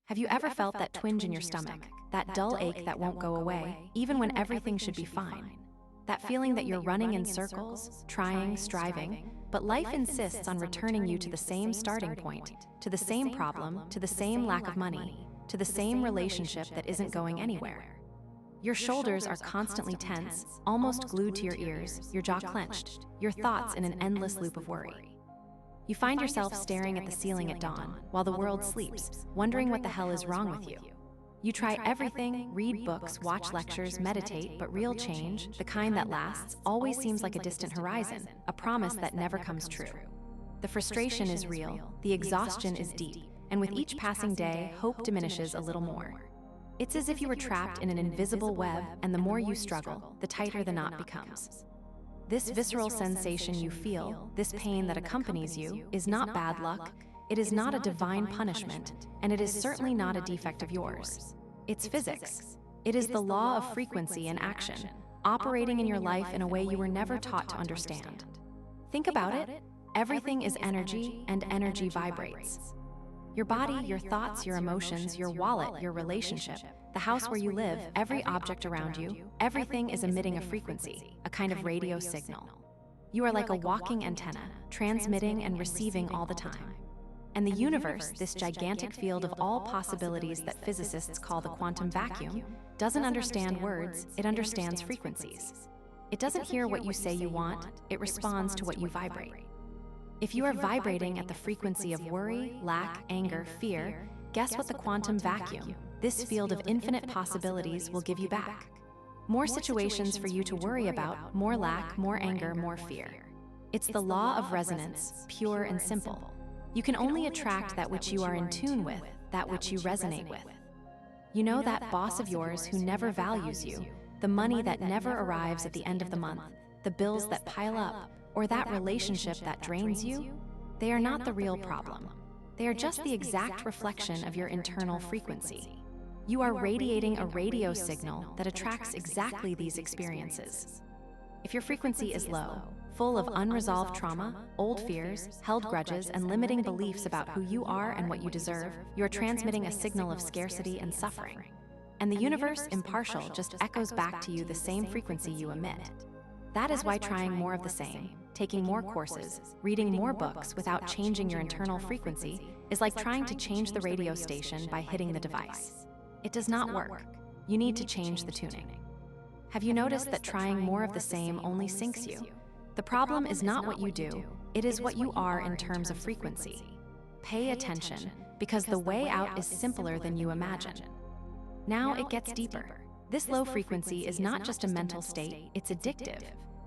Have you ever felt that twinge in your stomach, that dull ache that won't go away, even when everything should be fine? That feeling that you're running in circles, trying, striving, but life insists on returning you to the same starting point, to the same problem, to the same lack of money, to the same relationship that isn't going anywhere. Your shoulders are constantly tense, almost glued to your ears, your jaw clenched, your thoughts in an endless loop of worry. You find yourself staring at the ceiling at dawn, while the world sleeps, wondering what the hell is wrong with you. You try everything, read books, watch lectures, meditate, but real change, the kind that lasts, always seems like a distant horizon, a promise that never comes true. The frustration is real, the exhaustion is deep, and with each passing day, hope diminishes a little more. It's as if you were trapped in an invisible web, and the more you struggle, the tighter the knot becomes. This visceral sensation you feel, this pain that accompanies you, is not bad luck, it is not a divine punishment, and it is certainly not a defect of yours. It's physics. It is the law of frequency and action, operating in your life in a way you were never taught to understand. Think about it. Everything is energy, and energy vibrates. Your body, your thoughts, your emotions, your wallet, your relationship, the house where you live, every object around you, everything is emitting a frequency, a kind of radio signal. You are like a walking antenna, transmitting and receiving all the time. And the universe, this gigantic field of all possibilities that physicists call the quantum vacuum, doesn't understand words, it understands frequencies. It doesn't hear what you say you want, it responds to what you vibrate. If you are vibrating at the frequency of worry, lack, anger, fear, guess what the quantum vacuum, this field of infinite possibilities, will give you back? More situations for you to worry about, more lack, more anger, more fear. It's the law of resonance, pure and simple. You can only attract that which you are in tune with, that which you resonate with. You know that boss of yours who never values you, the money that never arrives at the end of the month, the bills that pile up, or that relationship that drains you? They are not the real problem. They are just the exact reflection of your internal frequency. You are radiating a radio signal that attracts exactly these experiences. If your frequency is low, full of unresolved trauma, old fears, held grudges, and limiting beliefs about who you are and what you deserve, you are transmitting a signal of scarcity and suffering. And the universe, impartial, just echoes back to you the same frequency you emit. That is why trying more of the same, taking more courses, reading more books without changing your internal frequency is like trying to change the radio station by hitting the device. It does not work. You need to change the tuning. Have you noticed that trying more of the same only sinks you? The problem is not what you do, it is what you are in terms of frequency. Pay attention, because the way out is simpler than you imagine. Now it gets deeper. This low frequency is not just a mental state, it's addictive.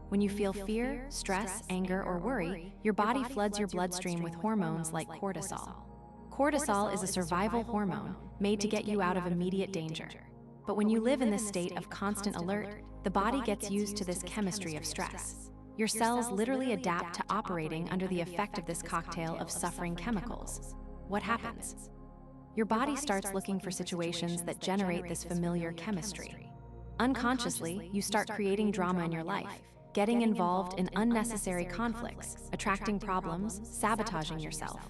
When you feel fear, stress, anger, or worry, your body floods your bloodstream with hormones like cortisol. Cortisol is a survival hormone made to get you out of immediate danger. But when you live in this state of constant alert, the body gets used to this chemistry of stress. Your cells literally adapt to operating under the effect of this cocktail of suffering chemicals. What happens? Your body starts looking for situations that generate this familiar chemistry. Unconsciously, you start creating drama in your life, getting involved in unnecessary conflicts, attracting problems, sabotaging yourself.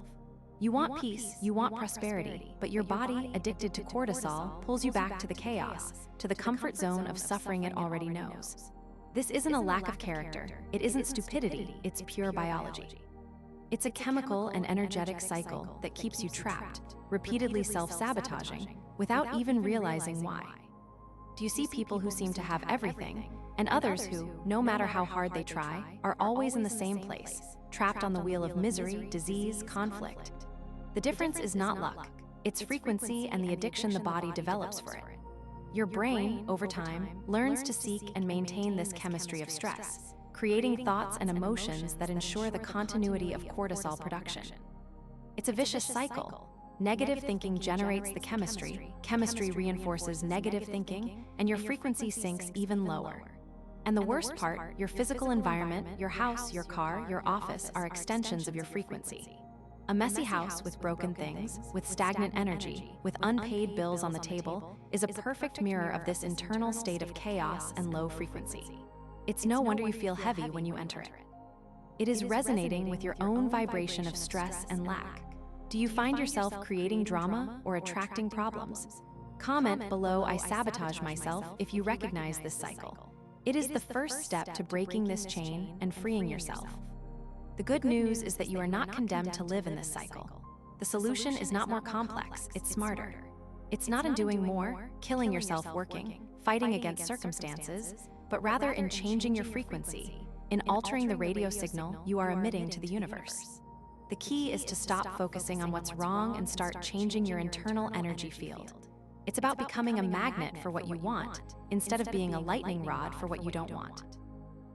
You want peace, you want prosperity, but your body, addicted to cortisol, pulls you back to the chaos, to the comfort zone of suffering it already knows. This isn't a lack of character, it isn't stupidity, it's pure biology. It's a chemical and energetic cycle that keeps you trapped, repeatedly self-sabotaging, without even realizing why. Do you see people who seem to have everything, and others who, no matter how hard they try, are always in the same place, trapped on the wheel of misery, disease, conflict? The difference is not luck, it's frequency and the addiction the body develops for it. Your brain, over time, learns to seek and maintain this chemistry of stress, creating thoughts and emotions that ensure the continuity of cortisol production. It's a vicious cycle. Negative thinking generates the chemistry, chemistry reinforces negative thinking, and your frequency sinks even lower. And the worst part, your physical environment, your house, your car, your office are extensions of your frequency. A messy house with broken things, with stagnant energy, with unpaid bills on the table, is a perfect mirror of this internal state of chaos and low frequency. It's no wonder you feel heavy when you enter it. It is resonating with your own vibration of stress and lack. Do you find yourself creating drama or attracting problems? Comment below "I sabotage myself" if you recognize this cycle. It is the first step to breaking this chain and freeing yourself. The good news is that you are not condemned to live in this cycle. The solution is not more complex, it's smarter. It's not in doing more, killing yourself working, fighting against circumstances, but rather in changing your frequency, in altering the radio signal you are emitting to the universe. The key is to stop focusing on what's wrong and start changing your internal energy field. It's about becoming a magnet for what you want, instead of being a lightning rod for what you don't want.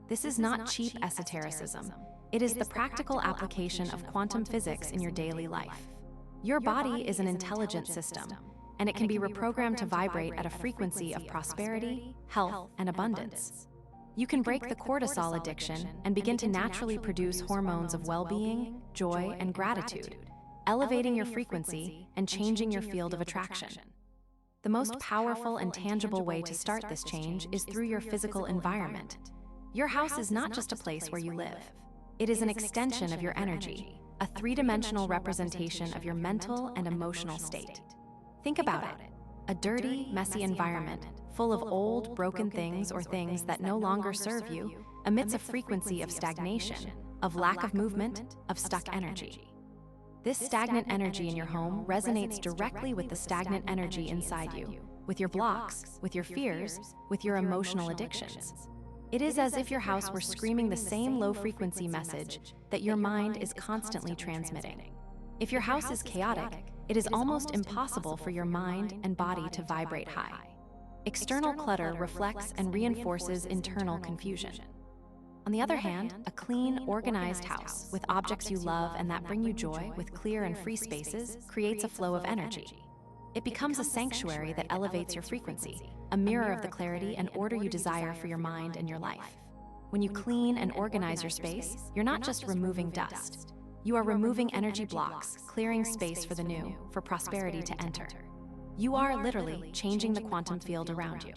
This is not cheap esotericism. It is the practical application of quantum physics in your daily life. Your body is an intelligent system, and it can be reprogrammed to vibrate at a frequency of prosperity, health, and abundance. You can break the cortisol addiction and begin to naturally produce hormones of well-being, joy, and gratitude, elevating your frequency and changing your field of attraction. The most powerful and tangible way to start this change is through your physical environment. Your house is not just a place where you live. It is an extension of your energy, a three-dimensional representation of your mental and emotional state. Think about it. A dirty, messy environment, full of old, broken things or things that no longer serve you, emits a frequency of stagnation, of lack of movement, of stuck energy. This stagnant energy in your home resonates directly with the stagnant energy inside you, with your blocks, with your fears, with your emotional addictions. It is as if your house were screaming the same low-frequency message that your mind is constantly transmitting. If your house is chaotic, it is almost impossible for your mind and body to vibrate high. External clutter reflects and reinforces internal confusion. On the other hand, a clean, organized house with objects you love and that bring you joy, with clear and free spaces, creates a flow of energy. It becomes a sanctuary that elevates your frequency, a mirror of the clarity and order you desire for your mind and your life. When you clean and organize your space, you're not just removing dust. You are removing energy blocks, clearing space for the new, for prosperity to enter. You are literally changing the quantum field around you.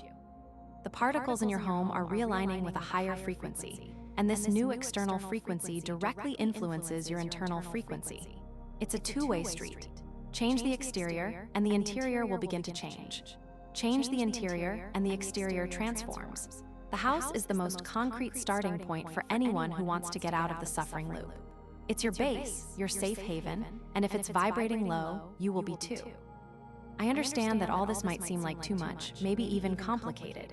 The particles in your home are realigning with a higher frequency, and this new external frequency directly influences your internal frequency. It's a two-way street. Change the exterior, and the interior will begin to change. Change the interior, and the exterior transforms. The house is the most concrete starting point for anyone who wants to get out of the suffering loop. It's your base, your safe haven, and if it's vibrating low, you will be too. I understand that all this might seem like too much, maybe even complicated.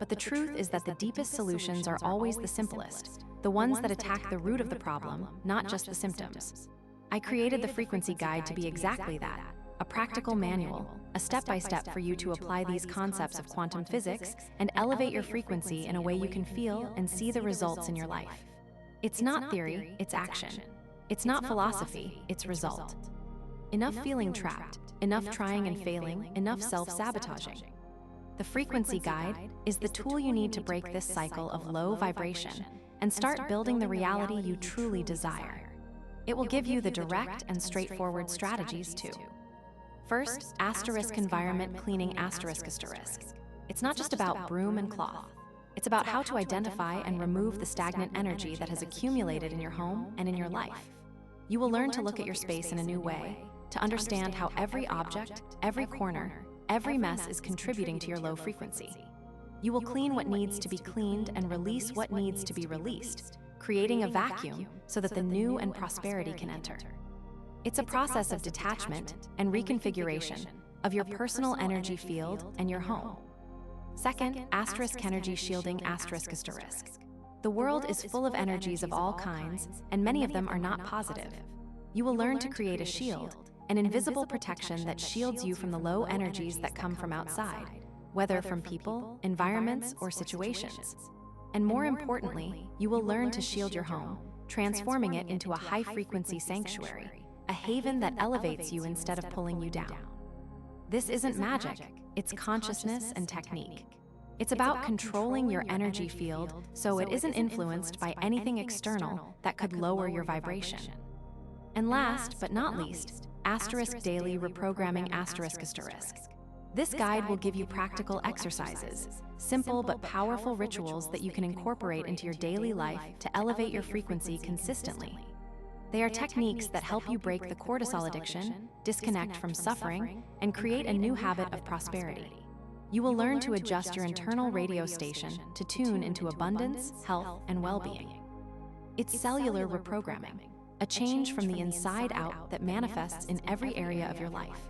But the truth is that the deepest solutions are always the simplest, the ones that attack the root of the problem, not just the symptoms. I created the Frequency Guide to be exactly that, a practical manual, a step-by-step for you to apply these concepts of quantum physics and elevate your frequency in a way you can feel and see the results in your life. It's not theory, it's action. It's not philosophy, it's result. Enough feeling trapped, enough trying and failing, enough self-sabotaging. The Frequency Guide is the tool you need to break this cycle of low vibration and start building the reality you truly desire. It will give you the direct and straightforward strategies too. First, asterisk environment cleaning asterisk asterisk. It's not just about broom and cloth. It's about how to identify and remove the stagnant energy that has accumulated in your home and in your life. You will learn to look at your space in a new way, to understand how every object, every corner, every mess is contributing to your low frequency. You will clean what needs to be cleaned and release what needs to be released, creating a vacuum so that the new and prosperity can enter. It's a process of detachment and reconfiguration of your personal energy field and your home. Second, asterisk energy shielding asterisk asterisk. The world is full of energies of all kinds, and many of them are not positive. You will learn to create a shield, an invisible protection that shields you from the low energies that come from outside, whether from people, environments, or situations. And more importantly, you will learn to shield your home, transforming it into a high-frequency sanctuary, a haven that elevates you instead of pulling you down. This isn't magic, it's consciousness and technique. It's about controlling your energy field so it isn't influenced by anything external that could lower your vibration. And last but not least, asterisk daily reprogramming asterisk asterisk. This guide will give you practical exercises, simple but powerful rituals that you can incorporate into your daily life to elevate your frequency consistently. They are techniques that help you break the cortisol addiction, disconnect from suffering, and create a new habit of prosperity. You will learn to adjust your internal radio station to tune into abundance, health, and well-being. It's cellular reprogramming, a change from the inside out that manifests in every area of your life.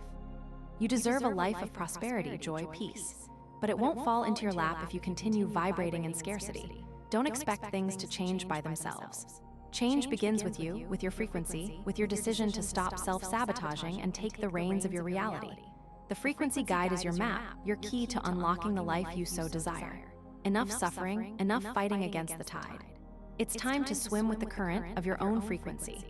You deserve a life of prosperity, joy, peace. But it won't fall into your lap if you continue vibrating in scarcity. Don't expect things to change by themselves. Change begins with you, with your frequency, with your decision to stop self-sabotaging and take the reins of your reality. The frequency guide is your map, your key to unlocking the life you so desire. Enough suffering, enough fighting against the tide. It's time to swim with the current of your own frequency.